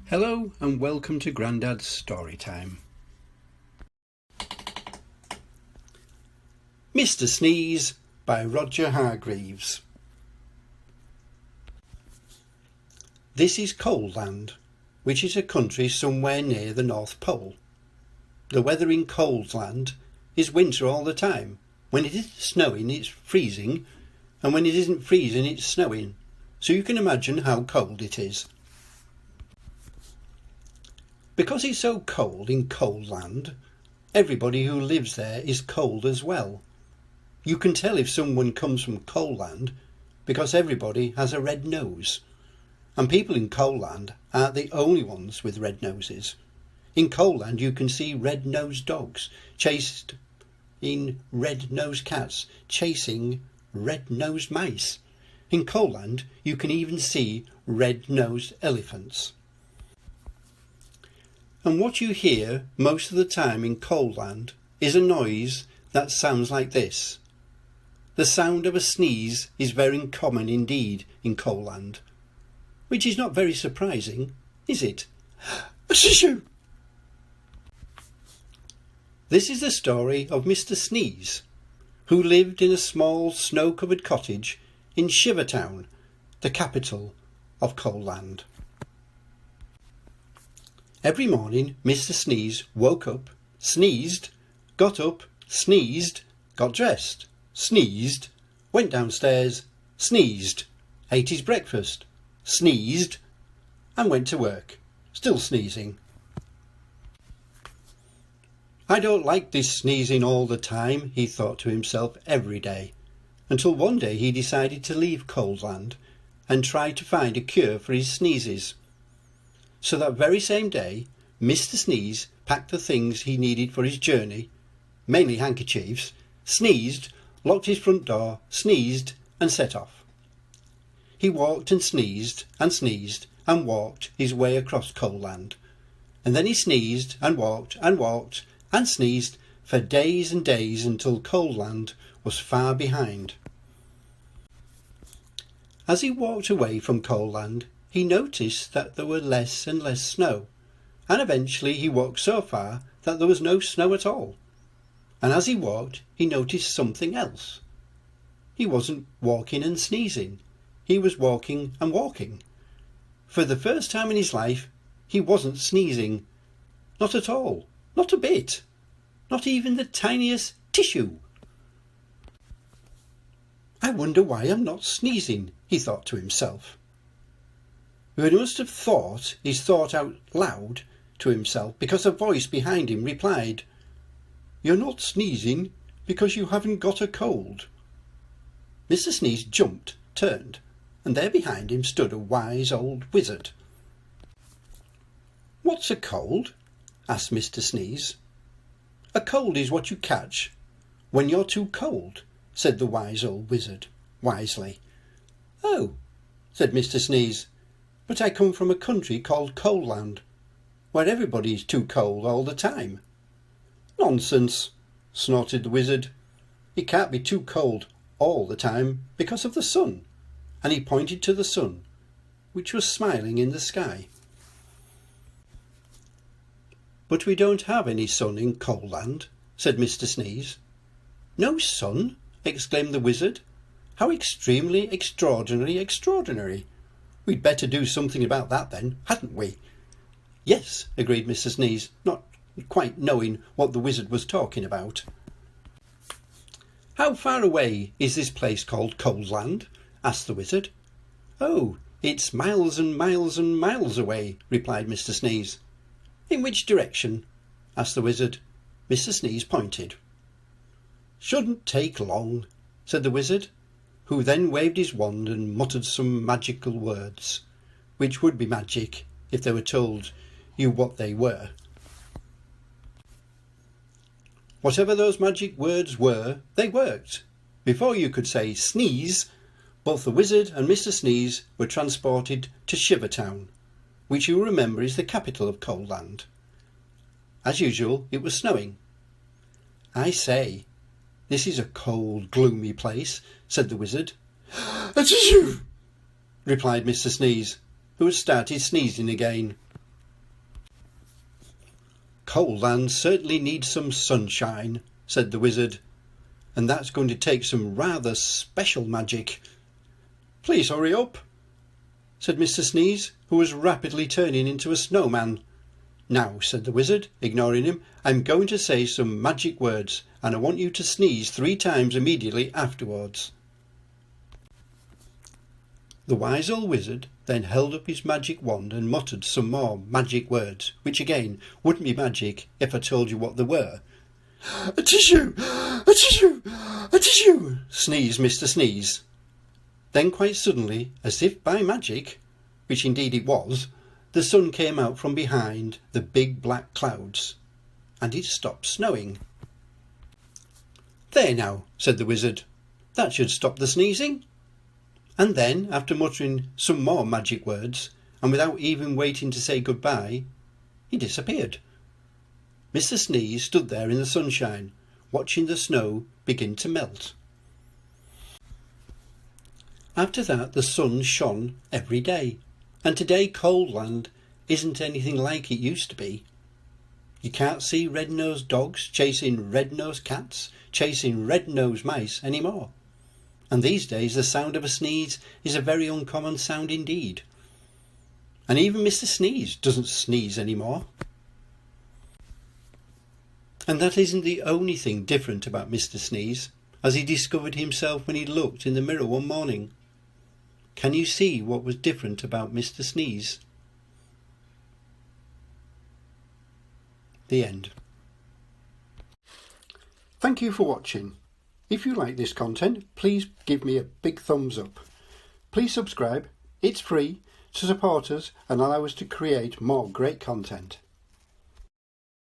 Hello and welcome to Grandad's Storytime. Mr. Sneeze by Roger Hargreaves. This is Coldland, which is a country somewhere near the North Pole. The weather in Coldland is winter all the time. When it isn't snowing, it's freezing, and when it isn't freezing, it's snowing. So you can imagine how cold it is. Because it's so cold in Coldland, everybody who lives there is cold as well. You can tell if someone comes from Coldland because everybody has a red nose. And people in Coldland aren't the only ones with red noses. In Coldland you can see red-nosed dogs chasing red-nosed cats, chasing red-nosed mice. In Coldland you can even see red-nosed elephants. And what you hear most of the time in Coldland is a noise that sounds like this. The sound of a sneeze is very common indeed in Coldland, which is not very surprising, is it? This is the story of Mr. Sneeze, who lived in a small snow-covered cottage in Shivertown, the capital of Coldland. Every morning Mr. Sneeze woke up, sneezed, got up, sneezed, got dressed, sneezed, went downstairs, sneezed, ate his breakfast, sneezed, and went to work, still sneezing. I don't like this sneezing all the time, he thought to himself every day, until one day he decided to leave Coldland and try to find a cure for his sneezes. So that very same day, Mr. Sneeze packed the things he needed for his journey, mainly handkerchiefs, sneezed, locked his front door, sneezed, and set off. He walked and sneezed and walked his way across Coldland, and then he sneezed and walked and sneezed for days and days until Coldland was far behind. As he walked away from Coldland, he noticed that there were less and less snow, and eventually he walked so far that there was no snow at all. And as he walked, he noticed something else. He wasn't walking and sneezing, he was walking and walking. For the first time in his life, he wasn't sneezing. Not at all, not a bit, not even the tiniest tissue. I wonder why I'm not sneezing, he thought to himself. But he must have thought his thought out loud to himself because a voice behind him replied, "You're not sneezing because you haven't got a cold." Mr. Sneeze jumped, turned, and there behind him stood a wise old wizard. "What's a cold?" asked Mr. Sneeze. "A cold is what you catch when you're too cold," said the wise old wizard, wisely. "Oh," said Mr. Sneeze, "but I come from a country called Coldland, where everybody is too cold all the time." "Nonsense," snorted the wizard. "It can't be too cold all the time because of the sun," and he pointed to the sun, which was smiling in the sky. "But we don't have any sun in Coldland," said Mr. Sneeze. "No sun?" exclaimed the wizard. "How extremely extraordinary. We'd better do something about that then, hadn't we?" "Yes," agreed Mr. Sneeze, not quite knowing what the wizard was talking about. "How far away is this place called Coldland?" asked the wizard. "Oh, it's miles and miles and miles away," replied Mr. Sneeze. "In which direction?" asked the wizard. Mr. Sneeze pointed. "Shouldn't take long," said the wizard, who then waved his wand and muttered some magical words, which would be magic if they were told you what they were. Whatever those magic words were, they worked. Before you could say sneeze, both the wizard and Mr. Sneeze were transported to Shivertown, which you remember is the capital of Coldland. As usual, it was snowing. "I say, this is a cold, gloomy place," said the wizard. "Achoo!" replied Mr. Sneeze, who had started sneezing again. Coalland certainly needs some sunshine," said the wizard, "and that's going to take some rather special magic." "Please hurry up," said Mr. Sneeze, who was rapidly turning into a snowman. "Now," said the wizard, ignoring him, "I'm going to say some magic words, and I want you to sneeze 3 times immediately afterwards." The wise old wizard then held up his magic wand and muttered some more magic words, which again wouldn't be magic if I told you what they were. "A tissue! A tissue! A tissue!" sneezed Mr. Sneeze. Then quite suddenly, as if by magic, which indeed it was, the sun came out from behind the big black clouds, and it stopped snowing. "There now," said the wizard, "that should stop the sneezing." And then, after muttering some more magic words, and without even waiting to say goodbye, he disappeared. Mr. Sneeze stood there in the sunshine, watching the snow begin to melt. After that, the sun shone every day, and today Coalland isn't anything like it used to be. You can't see red-nosed dogs chasing red-nosed cats, chasing red-nosed mice anymore. And these days the sound of a sneeze is a very uncommon sound indeed. And even Mr. Sneeze doesn't sneeze anymore. And that isn't the only thing different about Mr. Sneeze, as he discovered himself when he looked in the mirror one morning. Can you see what was different about Mr. Sneeze? The end. Thank you for watching. If you like this content, please give me a big thumbs up. Please subscribe, it's free, to support us and allow us to create more great content.